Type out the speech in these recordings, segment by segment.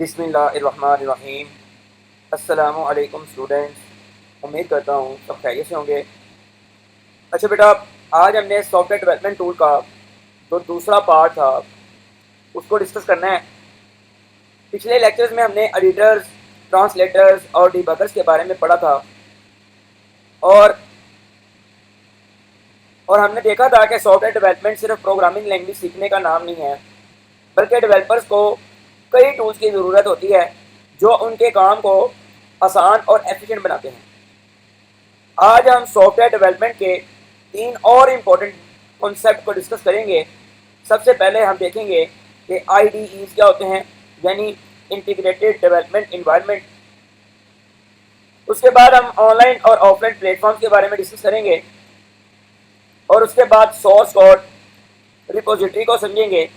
बिस्मिल्लाहिर्रहमानिर्रहीम। अस्सलामु अलैकुम स्टूडेंट्स, उम्मीद करता हूँ सब खैरियत से होंगे। अच्छा बेटा, आज हमने सॉफ्टवेयर डेवलपमेंट टूल का जो दूसरा पार्ट था उसको डिस्कस करना है। पिछले लेक्चर्स में हमने एडिटर्स, ट्रांसलेटर्स और डिबगर्स के बारे में पढ़ा था और हमने देखा था कि सॉफ्टवेयर डेवलपमेंट सिर्फ प्रोग्रामिंग लैंग्वेज सीखने का नाम नहीं है, बल्कि डेवलपर्स को कई टूल्स की ज़रूरत होती है जो उनके काम को आसान और एफिशिएंट बनाते हैं। आज हम सॉफ्टवेयर डेवलपमेंट के 3 और इम्पोर्टेंट कॉन्सेप्ट को डिस्कस करेंगे। सबसे पहले हम देखेंगे कि आईडीईज क्या होते हैं, यानी इंटीग्रेटेड डेवलपमेंट इन्वायरमेंट। उसके बाद हम ऑनलाइन और ऑफलाइन प्लेटफॉर्म के बारे में डिस्कस करेंगे और उसके बाद सोर्स कोड रिपोजिटरी को समझेंगे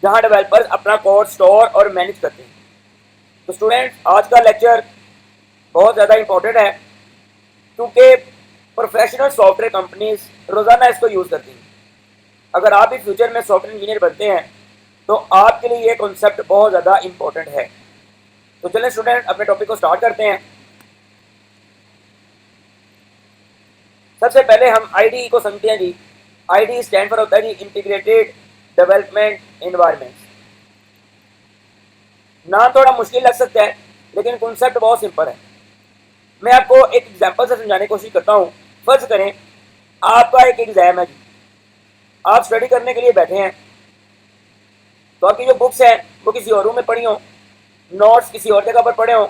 जहां डेवलपर्स अपना कोड स्टोर और मैनेज करते हैं। तो स्टूडेंट्स, आज का लेक्चर बहुत ज़्यादा इम्पोर्टेंट है क्योंकि प्रोफेशनल सॉफ्टवेयर कंपनीज रोज़ाना इसको यूज़ करती हैं। अगर आप भी फ्यूचर में सॉफ्टवेयर इंजीनियर बनते हैं तो आपके लिए ये कॉन्सेप्ट बहुत ज़्यादा इम्पोर्टेंट है। तो चलें स्टूडेंट, अपने टॉपिक को स्टार्ट करते हैं। सबसे पहले हम आईडीई को समझते हैं जी। आईडीई स्टैंड फॉर होता है जी इंटीग्रेटेड डेवलपमेंट इन्वायरमेंट। नाम थोड़ा मुश्किल लग सकता है लेकिन कॉन्सेप्ट बहुत सिंपल है। मैं आपको एक एग्जांपल से समझाने की कोशिश करता हूँ। फर्ज करें आपका एक एग्जाम है जी, आप स्टडी करने के लिए बैठे हैं तो आपकी जो बुक्स हैं वो किसी और रूम में पड़ी हो, नोट्स किसी और जगह पर पड़े हो,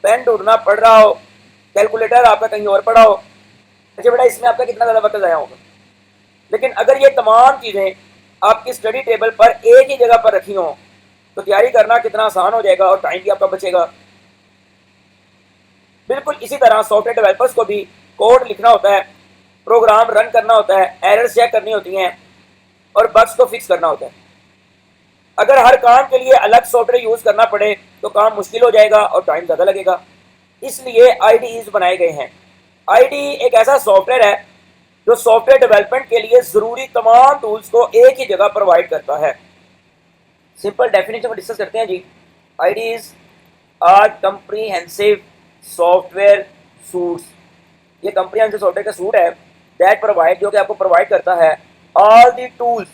पेन ढूंढना पड़ रहा हो, कैलकुलेटर आपका कहीं और पड़ा हो। अच्छा बेटा, इसमें आपका कितना ज़्यादा वक्त ज़ाया होगा। लेकिन अगर ये तमाम चीज़ें आपकी स्टडी टेबल पर एक ही जगह पर रखी हों तो तैयारी करना कितना आसान हो जाएगा और टाइम भी आपका बचेगा। बिल्कुल इसी तरह सॉफ्टवेयर डेवलपर्स को भी कोड लिखना होता है, प्रोग्राम रन करना होता है, एरर्स चेक करनी होती हैं और बग्स को फिक्स करना होता है। अगर हर काम के लिए अलग सॉफ्टवेयर यूज़ करना पड़े तो काम मुश्किल हो जाएगा और टाइम ज़्यादा लगेगा। इसलिए आईडीईज बनाए गए हैं। आईडीई एक ऐसा सॉफ्टवेयर है जो सॉफ्टवेयर डेवलपमेंट के लिए ज़रूरी तमाम टूल्स को एक ही जगह प्रोवाइड करता है। सिंपल डेफिनेशन को डिस्कस करते हैं जी। आईडीईज आर कंप्रीहेंसिव सॉफ्टवेयर सूट्स। ये कंप्रीहेंसिव सॉफ्टवेयर का सूट है दैट प्रोवाइड, जो कि आपको प्रोवाइड करता है ऑल दी टूल्स,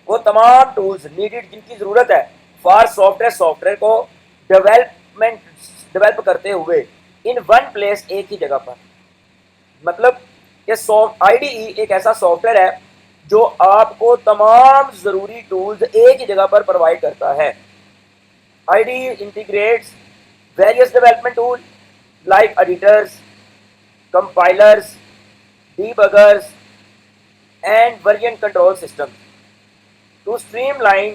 वो तमाम टूल्स नीडेड जिनकी ज़रूरत है फॉर सॉफ्टवेयर को डेवलप करते हुए इन वन प्लेस, एक ही जगह पर। मतलब कि आईडीई एक ऐसा सॉफ्टवेयर है जो आपको तमाम ज़रूरी टूल्स एक ही जगह पर प्रोवाइड करता है। IDE integrates various development tool like editors, compilers, debuggers, and version control systems to streamline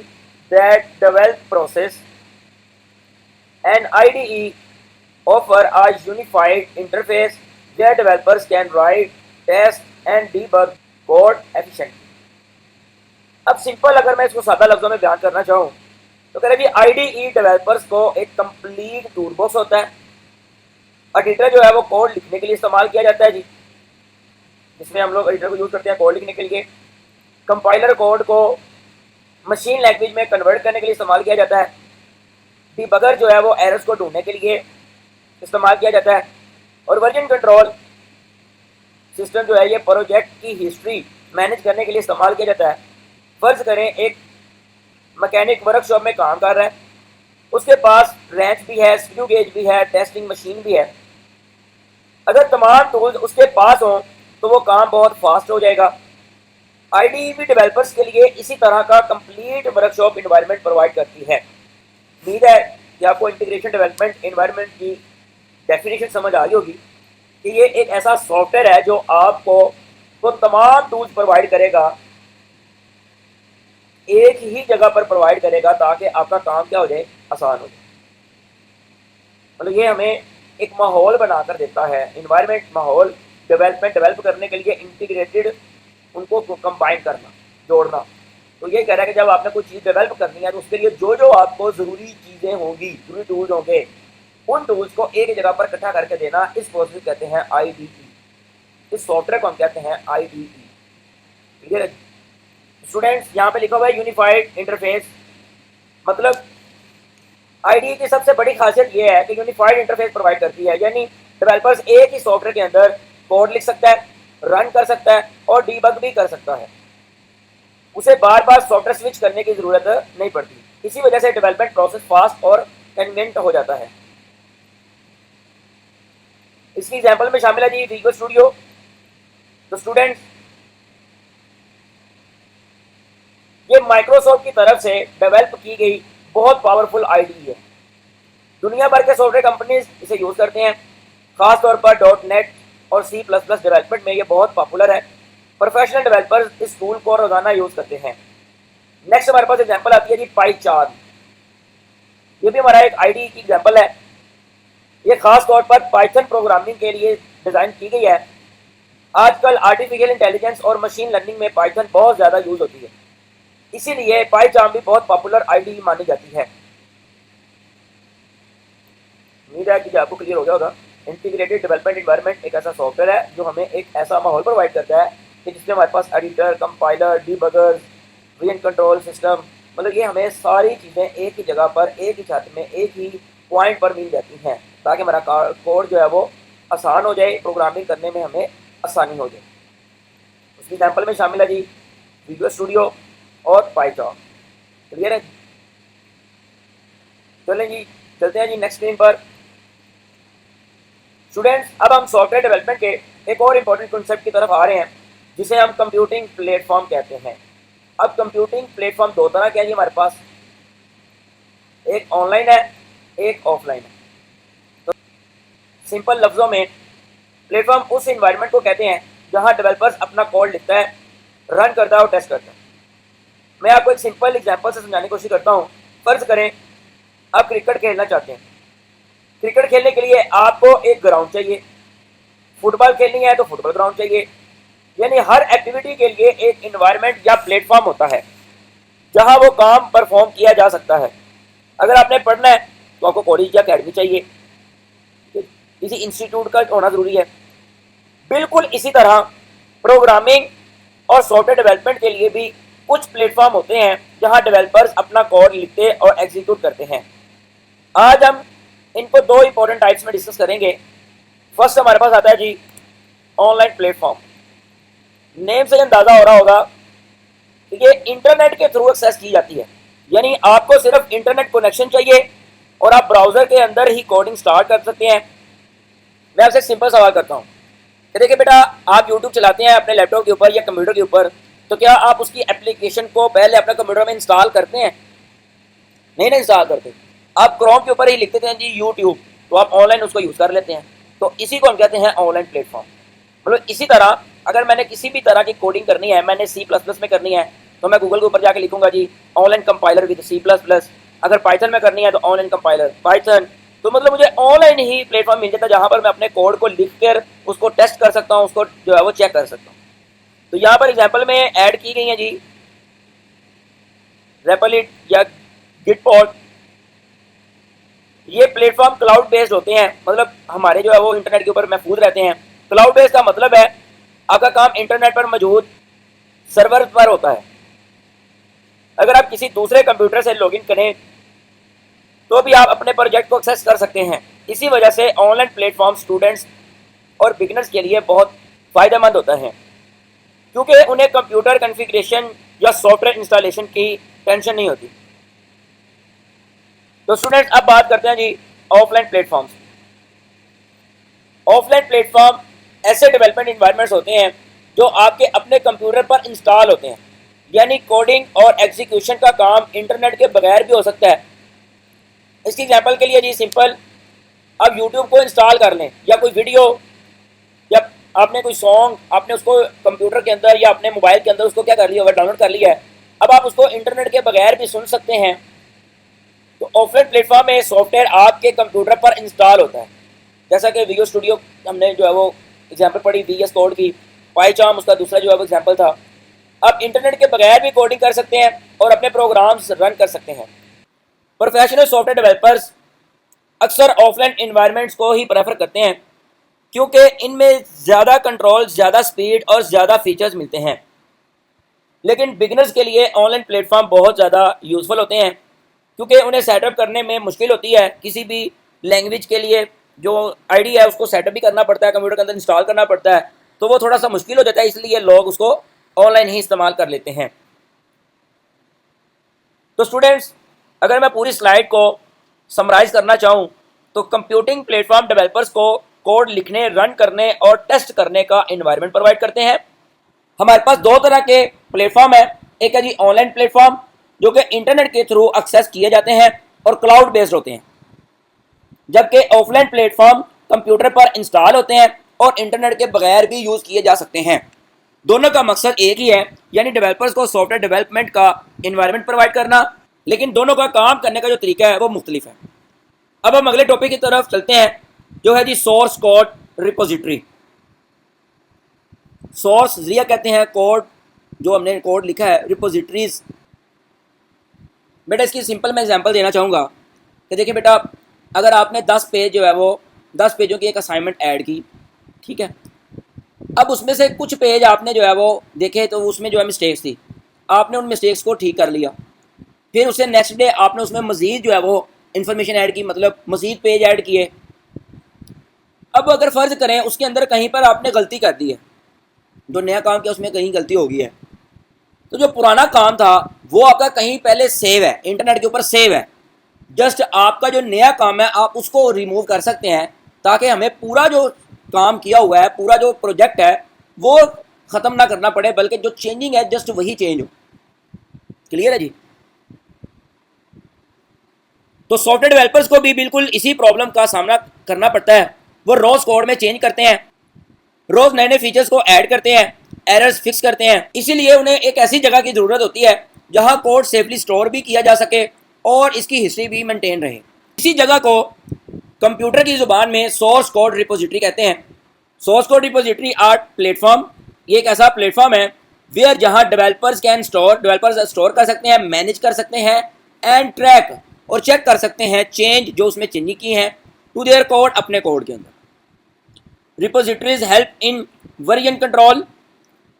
that develop process. And IDE offer a unified interface where developers can write, test, and debug code efficiently. अब simple अगर मैं इसको सादा लफ्जों में बयान करना चाहूँ तो कह रहे आईडीई डेवलपर्स को एक कंप्लीट टूल बॉक्स होता है। एडिटर जो है वो कोड लिखने के लिए इस्तेमाल किया जाता है जी, जिसमें हम लोग एडिटर को यूज़ करते हैं कोड लिखने के लिए। कंपाइलर कोड को मशीन लैंग्वेज में कन्वर्ट करने के लिए इस्तेमाल किया जाता है। डिबगर जो है वो एरर्स को ढूंढने के लिए इस्तेमाल किया जाता है। और वर्जन कंट्रोल सिस्टम जो है ये प्रोजेक्ट की हिस्ट्री मैनेज करने के लिए इस्तेमाल किया जाता है। फ़र्ज़ करें एक मैकेनिक वर्कशॉप में काम कर रहा है, उसके पास रेंच भी है, स्क्रू गेज भी है, टेस्टिंग मशीन भी है। अगर तमाम टूल्स उसके पास हों तो वो काम बहुत फास्ट हो जाएगा। आईडीई भी डेवलपर्स के लिए इसी तरह का कंप्लीट वर्कशॉप इन्वायरमेंट प्रोवाइड करती है। उम्मीद है कि आपको इंटीग्रेशन डेवलपमेंट इन्वायरमेंट की डेफिनेशन समझ आ गई होगी कि ये एक ऐसा सॉफ्टवेयर है जो आपको तो तमाम टूल्स प्रोवाइड करेगा, एक ही जगह पर प्रोवाइड करेगा ताकि आपका काम क्या हो जाए, आसान हो जाए। मतलब ये हमें एक माहौल बनाकर देता है, इन्वायरमेंट, माहौल डेवलप करने के लिए इंटीग्रेटेड उनको कंबाइन करना, जोड़ना। तो ये कह रहा है कि जब आपने कोई चीज़ डेवलप करनी है तो उसके लिए जो जो आपको ज़रूरी चीज़ें होंगी, ज़रूरी टूल्स होंगे, उन टूल्स को एक जगह पर इकट्ठा करके देना, इस प्रोसेस कहते हैं आईडीई। इस सॉफ्टवेयर को हम कहते हैं आईडीई। क्लियर है स्टूडेंट्स? यहाँ पे लिखा हुआ है यूनिफाइड इंटरफेस। मतलब IDE की सबसे बड़ी खासियत यह है कि यूनिफाइड इंटरफेस प्रोवाइड करती है, यानी डेवलपर्स एक ही सॉफ्टवेयर के अंदर कोड लिख सकता है, रन कर सकता है और डीबग भी कर सकता है। उसे बार बार सॉफ्टवेयर स्विच करने की जरूरत नहीं पड़ती। इसी वजह से डेवलपमेंट प्रोसेस फास्ट और कन्वीनियंट हो जाता है। इसकी एग्जांपल में शामिल है जी विजुअल स्टूडियो। तो स्टूडेंट्स, ये माइक्रोसॉफ्ट की तरफ से डेवलप की गई बहुत पावरफुल IDE है। दुनिया भर के सॉफ्टवेयर कंपनीज इसे यूज करते हैं। खास तौर पर .NET और C++ डेवलपमेंट में ये बहुत पॉपुलर है। प्रोफेशनल डेवलपर्स इस टूल को रोजाना यूज करते हैं। नेक्स्ट हमारे पास एग्जांपल आती है जी पाइचार्म। ये भी हमारा एक IDE की एग्जांपल है। ये खास तौर पर पाइथन प्रोग्रामिंग के लिए डिजाइन की गई है। आजकल आर्टिफिशियल इंटेलिजेंस और मशीन लर्निंग में पाइथन बहुत ज्यादा यूज होती है, इसीलिए पाइचार्म भी बहुत पॉपुलर IDE मानी जाती है। उम्मीद है कि आपको क्लियर हो गया होगा। इंटीग्रेटेड डेवलपमेंट एनवायरनमेंट एक ऐसा सॉफ्टवेयर है जो हमें एक ऐसा माहौल प्रोवाइड करता है कि जिसमें हमारे पास editor, compiler, debuggers, version control system, मतलब ये हमें सारी चीज़ें एक ही जगह पर, एक ही छत में, एक ही पॉइंट पर मिल जाती हैं, ताकि हमारा कोड जो है वो आसान हो जाए, प्रोग्रामिंग करने में हमें आसानी हो जाए। उसकी एग्जाम्पल में शामिल है जी विजुअल स्टूडियो और पाइथन। क्लियर है? चलें जी, चलते हैं जी नेक्स्ट स्क्रीन पर। स्टूडेंट्स, अब हम सॉफ्टवेयर डेवलपमेंट के एक और इम्पोर्टेंट कॉन्सेप्ट की तरफ आ रहे हैं, जिसे हम कंप्यूटिंग प्लेटफॉर्म कहते हैं। अब कंप्यूटिंग प्लेटफॉर्म दो तरह के हैं जी हमारे पास, एक ऑनलाइन है, एक ऑफलाइन है। तो सिंपल लफ्जों में प्लेटफॉर्म उस इन्वायरमेंट को कहते हैं जहां डेवलपर्स अपना कोड लिखता है, रन करता है और टेस्ट करता है। मैं आपको एक सिंपल एग्जांपल से समझाने की कोशिश करता हूं। फर्ज करें आप क्रिकेट खेलना चाहते हैं। क्रिकेट खेलने के लिए आपको एक ग्राउंड चाहिए, फुटबॉल खेलनी है तो फुटबॉल ग्राउंड चाहिए। यानी हर एक्टिविटी के लिए एक इन्वायरमेंट या प्लेटफॉर्म होता है जहां वो काम परफॉर्म किया जा सकता है। अगर आपने पढ़ना है तो आपको कॉलेज या अकेडमी चाहिए, किसी इंस्टीट्यूट का होना जरूरी है। बिल्कुल इसी तरह प्रोग्रामिंग और सॉफ्टवेयर डेवलपमेंट के लिए भी कुछ प्लेटफॉर्म होते हैं जहां डेवलपर्स अपना कोड लिखते और एग्जीक्यूट करते हैं। आज हम इनको दो इंपॉर्टेंट टाइप्स में डिस्कस करेंगे। फर्स्ट हमारे पास आता है जी ऑनलाइन प्लेटफॉर्म। नेम से अंदाजा हो रहा होगा कि ये इंटरनेट के थ्रू एक्सेस की जाती है, यानी आपको सिर्फ इंटरनेट कनेक्शन चाहिए और आप ब्राउजर के अंदर ही कोडिंग स्टार्ट कर सकते हैं। मैं आपसे सिंपल सवाल करता हूँ कि देखिए बेटा, आप यूट्यूब चलाते हैं अपने लैपटॉप के ऊपर या कंप्यूटर के ऊपर, तो क्या आप उसकी एप्लीकेशन को पहले अपने कंप्यूटर में इंस्टॉल करते हैं? नहीं ना इंस्टॉल करते। आप क्रोम के ऊपर ही लिखते थे जी यूट्यूब, तो आप ऑनलाइन उसको यूज़ कर लेते हैं। तो इसी को हम कहते हैं ऑनलाइन प्लेटफॉर्म। मतलब इसी तरह अगर मैंने किसी भी तरह की कोडिंग करनी है, मैंने C++ में करनी है, तो मैं गूगल के ऊपर जाके लिखूंगा जी ऑनलाइन कंपाइलर विद C++। अगर पाइथन में करनी है तो ऑनलाइन कंपाइलर पाइथन। तो मतलब मुझे ऑनलाइन ही प्लेटफॉर्म मिल जाता है जहां पर मैं अपने कोड को लिख कर उसको टेस्ट कर सकता हूं, उसको जो है वो चेक कर सकता हूं। तो यहाँ पर एग्जाम्पल में ऐड की गई है जी रेपलिट या गिटपॉड। ये प्लेटफॉर्म क्लाउड बेस्ड होते हैं, मतलब हमारे जो है वो इंटरनेट के ऊपर महफूज रहते हैं। क्लाउड बेस्ड का मतलब है आपका काम इंटरनेट पर मौजूद सर्वर पर होता है। अगर आप किसी दूसरे कंप्यूटर से लॉगिन करें तो भी आप अपने प्रोजेक्ट को एक्सेस कर सकते हैं। इसी वजह से ऑनलाइन प्लेटफॉर्म स्टूडेंट्स और बिगिनर्स के लिए बहुत फ़ायदेमंद होता है, क्योंकि उन्हें कंप्यूटर कॉन्फ़िगरेशन या सॉफ्टवेयर इंस्टॉलेशन की टेंशन नहीं होती। तो स्टूडेंट्स, अब बात करते हैं जी ऑफलाइन प्लेटफॉर्म्स। ऑफलाइन प्लेटफॉर्म ऐसे डेवलपमेंट इन्वायरमेंट्स होते हैं जो आपके अपने कंप्यूटर पर इंस्टॉल होते हैं, यानी कोडिंग और एग्जीक्यूशन का काम इंटरनेट के बगैर भी हो सकता है। इसकी एग्जांपल के लिए जी सिंपल, अब यूट्यूब को इंस्टॉल कर लें या कोई वीडियो या आपने कोई सॉन्ग आपने उसको कंप्यूटर के अंदर या अपने मोबाइल के अंदर उसको क्या कर लिया होगा, डाउनलोड कर लिया है। अब आप उसको इंटरनेट के बगैर भी सुन सकते हैं। तो ऑफलाइन प्लेटफॉर्म में सॉफ्टवेयर आपके कंप्यूटर पर इंस्टॉल होता है, जैसा कि विजुअल स्टूडियो हमने जो है वो एग्जाम्पल पढ़ी VS कोड की, पाइचार्म उसका दूसरा जो है वो एग्जाम्पल था। आप इंटरनेट के बगैर भी कोडिंग कर सकते हैं और अपने प्रोग्राम्स रन कर सकते हैं। प्रोफेशनल सॉफ्टवेयर डेवलपर्स अक्सर ऑफलाइन इन्वायरमेंट्स को ही प्रेफर करते हैं, क्योंकि इनमें ज़्यादा कंट्रोल, ज़्यादा स्पीड और ज़्यादा फीचर्स मिलते हैं। लेकिन बिगिनर्स के लिए ऑनलाइन प्लेटफॉर्म बहुत ज़्यादा यूजफुल होते हैं। क्योंकि उन्हें सेटअप करने में मुश्किल होती है। किसी भी लैंग्वेज के लिए जो आईडी है उसको सेटअप भी करना पड़ता है, कंप्यूटर के अंदर इंस्टॉल करना पड़ता है, तो वो थोड़ा सा मुश्किल हो जाता है, इसलिए लोग उसको ऑनलाइन ही इस्तेमाल कर लेते हैं। तो स्टूडेंट्स, अगर मैं पूरी स्लाइड को समराइज करना चाहूँ तो कंप्यूटिंग प्लेटफॉर्म डेवलपर्स को कोड लिखने, रन करने और टेस्ट करने का एनवायरनमेंट प्रोवाइड करते हैं। हमारे पास दो तरह के प्लेटफॉर्म है, एक है जी ऑनलाइन प्लेटफॉर्म जो कि इंटरनेट के थ्रू एक्सेस किए जाते हैं और क्लाउड बेस्ड होते हैं, जबकि ऑफलाइन प्लेटफॉर्म कंप्यूटर पर इंस्टॉल होते हैं और इंटरनेट के बगैर भी यूज किए जा सकते हैं। दोनों का मकसद एक ही है, यानी डेवलपर्स को सॉफ्टवेयर डेवलपमेंट का एनवायरनमेंट प्रोवाइड करना, लेकिन दोनों का काम करने का जो तरीका है वो मुख्तलिफ है। अब हम अगले टॉपिक की तरफ चलते हैं जो है जी सोर्स कोड रिपोजिटरी। सोर्स जरिया कहते हैं कोड, जो हमने कोड लिखा है, रिपोजिटरीज। बेटा इसकी सिंपल मैं एग्जांपल देना चाहूँगा कि देखिए बेटा, अगर आपने 10 पेज जो है वो 10 पेजों की एक असाइनमेंट ऐड की, ठीक है, अब उसमें से कुछ पेज आपने जो है वो देखे तो उसमें जो है मिस्टेक्स थी, आपने उन मिस्टेक्स को ठीक कर लिया। फिर उससे नेक्स्ट डे आपने उसमें मजीद जो है वो इन्फॉर्मेशन ऐड की, मतलब मजीद पेज ऐड किए। अब अगर फ़र्ज़ करें उसके अंदर कहीं पर आपने गलती कर दी है, जो नया काम किया उसमें कहीं गलती हो गई है, तो जो पुराना काम था वो आपका कहीं पहले सेव है, इंटरनेट के ऊपर सेव है। जस्ट आपका जो नया काम है आप उसको रिमूव कर सकते हैं, ताकि हमें पूरा जो काम किया हुआ है, पूरा जो प्रोजेक्ट है वो ख़त्म ना करना पड़े, बल्कि जो चेंजिंग है जस्ट वही चेंज हो। क्लियर है जी? तो सॉफ्टवेयर डेवलपर्स को भी बिल्कुल इसी प्रॉब्लम का सामना करना पड़ता है। वो रोज कोड में चेंज करते हैं, रोज नए नए फीचर्स को ऐड करते हैं, एरर्स फिक्स करते हैं। इसीलिए उन्हें एक ऐसी जगह की ज़रूरत होती है जहां कोड सेफली स्टोर भी किया जा सके और इसकी हिस्ट्री भी मेंटेन रहे। इसी जगह को कंप्यूटर की ज़ुबान में सोर्स कोड रिपोजिटरी कहते हैं। Source code repository or platform, ये एक ऐसा प्लेटफॉर्म है वेयर जहां डेवलपर्स स्टोर कर सकते हैं, मैनेज कर सकते हैं एंड ट्रैक और चेक कर सकते हैं चेंज जो उसमें चेंजिंग की हैं टू देयर कोड, अपने कोड के अंदर। Repositories help in version control,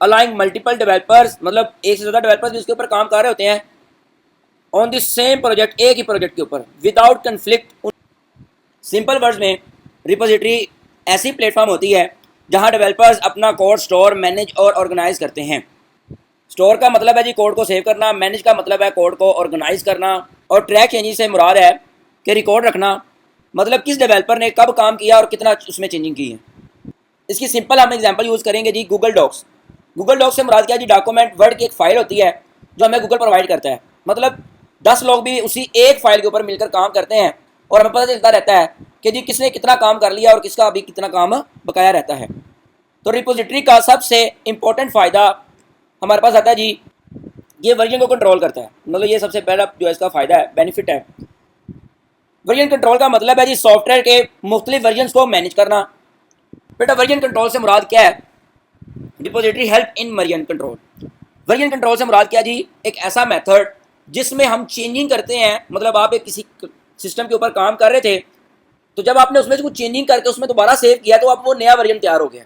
aligning multiple developers, मतलब एक से ज़्यादा डेवलपर्स भी उसके ऊपर काम कर रहे होते हैं ऑन द सेम प्रोजेक्ट, एक ही प्रोजेक्ट के ऊपर, विदाउट कन्फ्लिक्ट। सिंपल वर्ड्स में रिपोजिटरी ऐसी प्लेटफॉर्म होती है जहां डेवलपर्स अपना कोड स्टोर, मैनेज और ऑर्गेनाइज करते हैं। स्टोर का मतलब है जी कोड को सेव करना, मैनेज का मतलब है कोड को ऑर्गेनाइज करना, और ट्रैक चेंजिंग से मुराद है कि रिकॉर्ड रखना, मतलब किस डेवलपर ने कब काम किया और कितना उसमें चेंजिंग की है। इसकी सिंपल हम एग्जांपल यूज़ करेंगे जी गूगल डॉक्स। गूगल डॉक्स से मुराद क्या जी, डॉक्यूमेंट वर्ड की एक फ़ाइल होती है जो हमें गूगल प्रोवाइड करता है। मतलब 10 लोग भी उसी एक फाइल के ऊपर मिलकर काम करते हैं और हमें पता चलता रहता है कि जी किसने कितना काम कर लिया और किसका अभी कितना काम बकाया रहता है। तो रिपोजिटरी का सबसे इम्पोर्टेंट फ़ायदा हमारे पास आता है जी, ये वर्जन को कंट्रोल करता है। मतलब ये सबसे पहला जो इसका फ़ायदा है, बेनिफिट है। वर्जन कंट्रोल का मतलब है जी सॉफ्टवेयर के मुख्तलिफ वर्जन को मैनेज करना। बेटा वर्जन कंट्रोल से मुराद क्या है? Repository help in version control. Version control से मुराद क्या जी, एक ऐसा मेथड जिसमें हम चेंजिंग करते हैं। मतलब आप एक किसी सिस्टम के ऊपर काम कर रहे थे, तो जब आपने उसमें कुछ चेंजिंग करके उसमें दोबारा सेव किया तो अब वो नया वर्जन तैयार हो गया,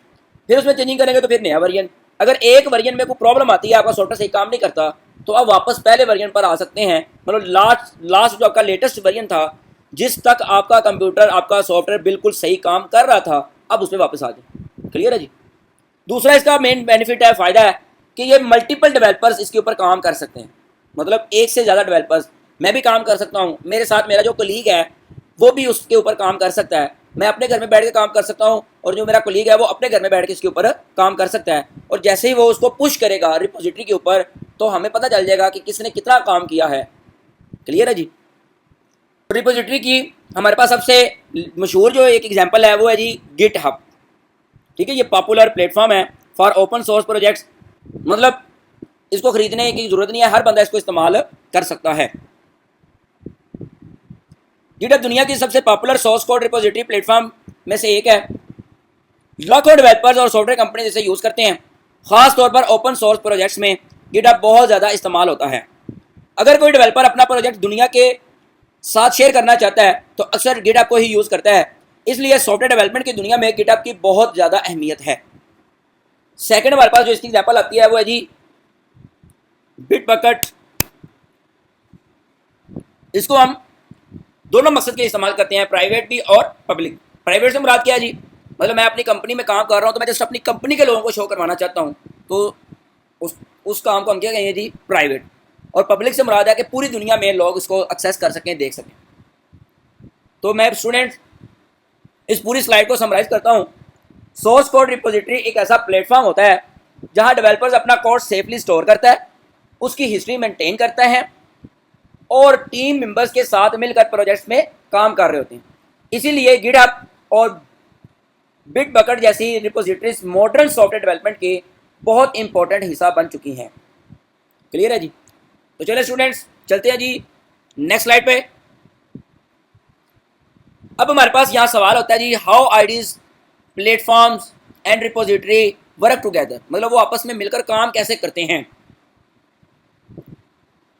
फिर उसमें चेंजिंग करेंगे तो फिर नया वर्जन। अगर एक वर्जन में कोई प्रॉब्लम आती है, आपका सॉफ्टवेयर सही काम नहीं करता, तो आप वापस पहले वर्जन पर आ सकते हैं। मतलब लास्ट जो आपका लेटेस्ट वर्जन था, जिस तक आपका कंप्यूटर, आपका सॉफ्टवेयर बिल्कुल सही काम कर रहा था, अब उसमें वापस आ जाए। क्लियर है जी? दूसरा इसका मेन बेनिफिट है, फ़ायदा है कि ये मल्टीपल डेवलपर्स इसके ऊपर काम कर सकते हैं। मतलब एक से ज़्यादा डेवलपर्स, मैं भी काम कर सकता हूँ, मेरे साथ मेरा जो कलीग है वो भी उसके ऊपर काम कर सकता है। मैं अपने घर में बैठ के काम कर सकता हूँ और जो मेरा कलीग है वो अपने घर में बैठ के इसके ऊपर काम कर सकता है। और जैसे ही वो उसको पुश करेगा रिपोजिटरी के ऊपर, तो हमें पता चल जाएगा कि किसने कितना काम किया है। क्लियर है जी? रिपोजिटरी की हमारे पास सबसे मशहूर जो एक एग्जांपल है वो है जी गिटहब। ठीक है, ये पॉपुलर प्लेटफॉर्म है फॉर ओपन सोर्स प्रोजेक्ट्स। मतलब इसको खरीदने की जरूरत नहीं है, हर बंदा इसको इस्तेमाल कर सकता है। गिटहब दुनिया की सबसे popular source code repository platform में से एक है। लाखों डेवलपर्स और सॉफ्टवेयर कंपनी इसे यूज़ करते हैं। खास तौर पर ओपन सोर्स प्रोजेक्ट्स में गिटहब बहुत ज़्यादा इस्तेमाल होता है। अगर कोई डेवलपर अपना प्रोजेक्ट दुनिया के साथ शेयर करना चाहता है तो अक्सर गिटहब को ही यूज़ करता है। इसलिए सॉफ्टवेयर डेवलपमेंट की दुनिया में गिटहब की बहुत ज़्यादा अहमियत है। सेकंड हमारे पास जो इसकी एग्जांपल आती है वो है जी बिटबकेट। इसको हम दोनों मकसद के लिए इस्तेमाल करते हैं, प्राइवेट भी और पब्लिक। प्राइवेट से मुराद क्या है जी, मतलब मैं अपनी कंपनी में काम कर रहा हूँ तो मैं जस्ट अपनी कंपनी के लोगों को शो करवाना चाहता हूँ, तो उस काम को हम क्या कहेंगे जी, प्राइवेट। और पब्लिक से मुराद है कि पूरी दुनिया में लोग इसको एक्सेस कर सकें, देख सकें। तो मैं स्टूडेंट्स इस पूरी स्लाइड को समराइज करता हूँ। सोर्स कोड रिपोजिटरी एक ऐसा प्लेटफॉर्म होता है जहाँ डेवलपर्स अपना कोड सेफली स्टोर करता है, उसकी हिस्ट्री मेंटेन करता है और टीम मेंबर्स के साथ मिलकर प्रोजेक्ट्स में काम कर रहे होते हैं। इसीलिए गिटहब और बिटबकेट जैसी रिपोजिटरीज मॉडर्न सॉफ्टवेयर डेवलपमेंट के बहुत इंपॉर्टेंट हिस्सा बन चुकी हैं। क्लियर है जी? तो चलिए स्टूडेंट्स चलते हैं जी नेक्स्ट स्लाइड पे। अब हमारे पास यहाँ सवाल होता है जी, how IDEs, platforms and repository work together, मतलब वो आपस में मिलकर काम कैसे करते हैं।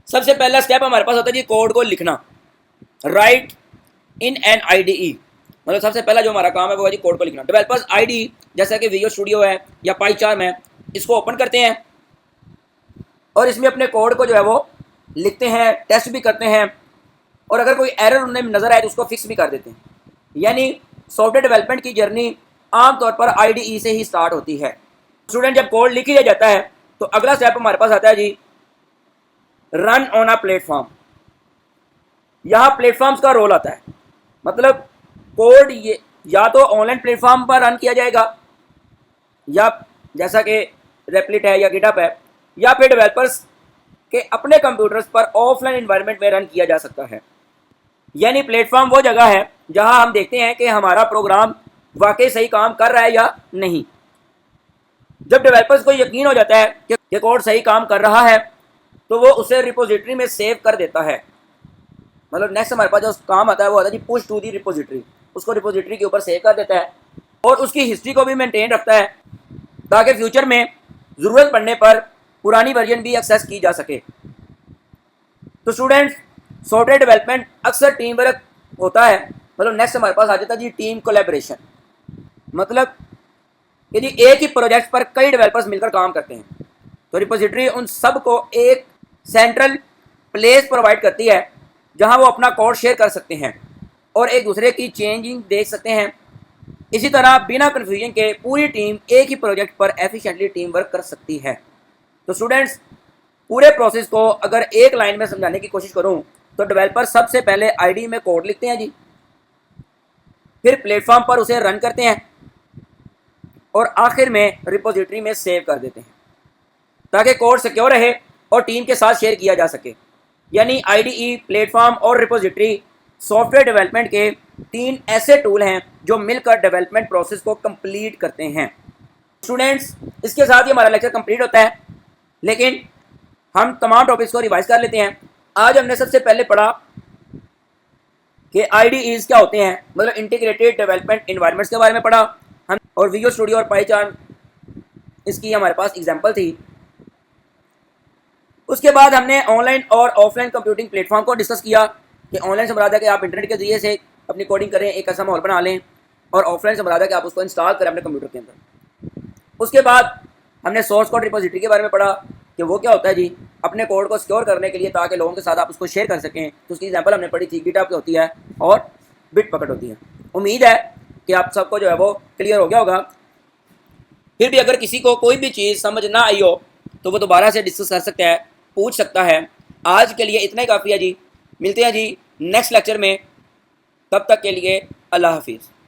सबसे पहला स्टेप हमारे पास होता है जी कोड को लिखना, राइट इन एन आईडीई, मतलब सबसे पहला जो हमारा काम है वो है जी कोड को लिखना। डेवलपर्स आईडी जैसा कि विजुअल स्टूडियो है या पाईचार्म है, इसको ओपन करते हैं और इसमें अपने कोड को जो है वो लिखते हैं, टेस्ट भी करते हैं और अगर कोई एरर उन्हें नजर आए तो उसको फिक्स भी कर देते हैं। यानी सॉफ्टवेयर डेवलपमेंट की जर्नी आमतौर पर आईडीई से ही स्टार्ट होती है। स्टूडेंट जब कोड लिख लिया जाता है तो अगला स्टेप हमारे पास आता है जी रन ऑन अ प्लेटफॉर्म। यहाँ प्लेटफॉर्म्स का रोल आता है, मतलब कोड ये या तो ऑनलाइन प्लेटफॉर्म पर रन किया जाएगा या जैसा कि रेपलिट है या गिटहब है, या फिर डेवलपर्स के अपने कंप्यूटर्स पर ऑफलाइन एनवायरनमेंट में रन किया जा सकता है। यानी प्लेटफॉर्म वो जगह है जहां हम देखते हैं कि हमारा प्रोग्राम वाकई सही काम कर रहा है या नहीं। जब डेवलपर्स को यकीन हो जाता है कि कोड सही काम कर रहा है तो वो उसे रिपोजिटरी में सेव कर देता है। मतलब नेक्स्ट हमारे पास जो काम आता है वो आता है जी पुश टू दी रिपोजिटरी, उसको रिपोजिटरी के ऊपर सेव कर देता है और उसकी हिस्ट्री को भी मेंटेन रखता है ताकि फ्यूचर में ज़रूरत पड़ने पर पुरानी वर्जन भी एक्सेस की जा सके। तो स्टूडेंट्स सॉफ्टवेयर डेवलपमेंट अक्सर टीम वर्क होता है। मतलब नेक्स्ट हमारे पास आ जाता है जी टीम कोलैबोरेशन, मतलब यदि एक ही प्रोजेक्ट पर कई डेवलपर्स मिलकर काम करते हैं तो रिपोजिटरी उन सब को एक सेंट्रल प्लेस प्रोवाइड करती है जहां वो अपना कोड शेयर कर सकते हैं और एक दूसरे की चेंजिंग देख सकते हैं। इसी तरह बिना कन्फ्यूजन के पूरी टीम एक ही प्रोजेक्ट पर एफिशिएंटली टीम वर्क कर सकती है। तो स्टूडेंट्स पूरे प्रोसेस को अगर एक लाइन में समझाने की कोशिश करूं तो डेवलपर सबसे पहले आईडी में कोड लिखते हैं जी, फिर प्लेटफॉर्म पर उसे रन करते हैं और आखिर में रिपोजिटरी में सेव कर देते हैं ताकि कोड सिक्योर रहे और टीम के साथ शेयर किया जा सके। यानी आईडीई, प्लेटफॉर्म और रिपोजिटरी सॉफ्टवेयर डेवलपमेंट के 3 ऐसे टूल हैं जो मिलकर डेवलपमेंट प्रोसेस को कंप्लीट करते हैं। स्टूडेंट्स इसके साथ ही हमारा लेक्चर कंप्लीट होता है, लेकिन हम तमाम टॉपिक्स को रिवाइज कर लेते हैं। आज हमने सबसे पहले पढ़ा कि आईडीईज क्या होते हैं, मतलब इंटीग्रेटेड डेवलपमेंट एनवायरनमेंट्स के बारे में पढ़ा हम, और विजुअल स्टूडियो और पाईचार्म इसकी हमारे पास एग्जांपल थी। उसके बाद हमने ऑनलाइन और ऑफलाइन कंप्यूटिंग प्लेटफॉर्म को डिस्कस किया कि ऑनलाइन से मुराद है कि आप इंटरनेट के जरिए से अपनी कोडिंग करें, एक ऐसा माहौल बना लें, और ऑफलाइन से मुराद है कि आप उसको इंस्टॉल करें अपने कंप्यूटर के अंदर। उसके बाद हमने सोर्स कोड रिपोजिटरी के बारे में पढ़ा कि वो क्या होता है जी, अपने कोड को सिक्योर करने के लिए ताकि लोगों के साथ आप उसको शेयर कर सकें। तो उसकी एग्जांपल हमने पढ़ी थी, गिटहब होती है और बिटबकेट होती है। उम्मीद है कि आप सबको जो है वो क्लियर हो गया होगा। फिर भी अगर किसी को कोई भी चीज़ समझ ना आई हो तो वो दोबारा से डिस्कस कर सकता है, पूछ सकता है। आज के लिए इतना ही काफ़ी है जी, मिलते हैं जी नेक्स्ट लेक्चर में, तब तक के लिए अल्लाह हाफिज़।